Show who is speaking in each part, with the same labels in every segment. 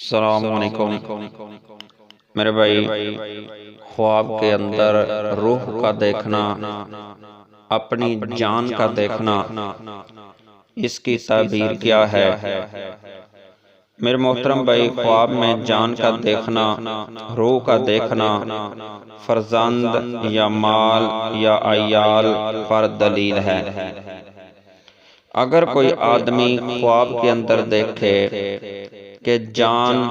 Speaker 1: السلام علیکم میرے بھائی، خواب کے اندر روح کا دیکھنا، اپنی جان کا دیکھنا، اس کی تعبیر کیا ہے؟ میرے محترم بھائی، خواب میں جان کا دیکھنا، روح کا دیکھنا فرزند یا مال یا عیال پر دلیل ہے۔ اگر کوئی آدمی خواب کے اندر دیکھے کہ جان،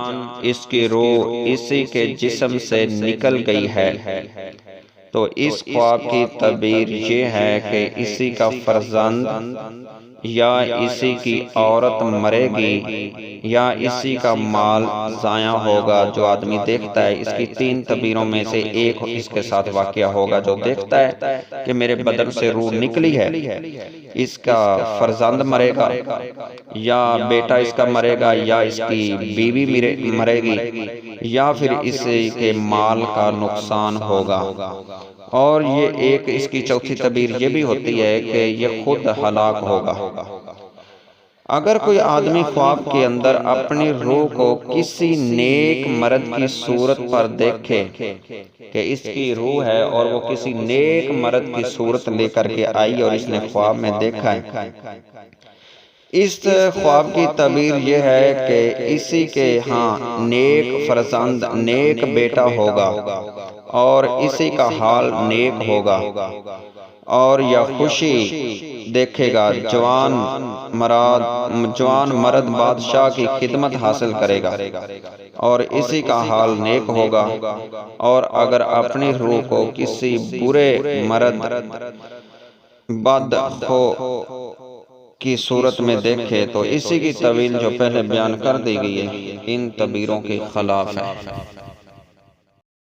Speaker 1: اس کی روح اسی کے جسم سے نکل گئی ہے، تو اس خواب کی تعبیر یہ ہے کہ اسی کا فرزند یا اسی کی عورت مرے گی یا اسی کا مال ضائع ہوگا۔ جو آدمی دیکھتا ہے، اس کی تین تعبیروں میں سے ایک اس کے ساتھ واقعہ ہوگا۔ جو دیکھتا ہے کہ میرے بدن سے روح نکلی ہے، اس کا فرزند مرے گا یا بیٹا اس کا مرے گا یا اس کی بیوی مرے گی یا پھر اس کے مال کا نقصان ہوگا۔ اور یہ ایک اس کی چوتھی تعبیر یہ بھی ہوتی ہے کہ یہ خود ہلاک ہوگا۔ اگر کوئی آدمی خواب کے اندر اپنی روح کو کسی نیک مرد کی صورت پر دیکھے کہ اس کی روح ہے اور وہ کسی نیک مرد کی صورت لے کر کے آئی اور اس نے خواب میں دیکھا ہے، اس خواب کی تعبیر یہ ہے کہ اسی کے ہاں نیک فرزند، نیک بیٹا ہوگا اور اسی کا حال نیک ہوگا، اور یا خوشی دیکھے گا، جوان مرد بادشاہ کی خدمت حاصل کرے گا اور اسی کا حال نیک ہوگا۔ اور اگر اپنی روح کو کسی برے مرد بدخو کی صورت میں دیکھے تو اسی کی تعبیر جو پہلے بیان کر دی گئی ہے ان تعبیروں کے خلاف ہے۔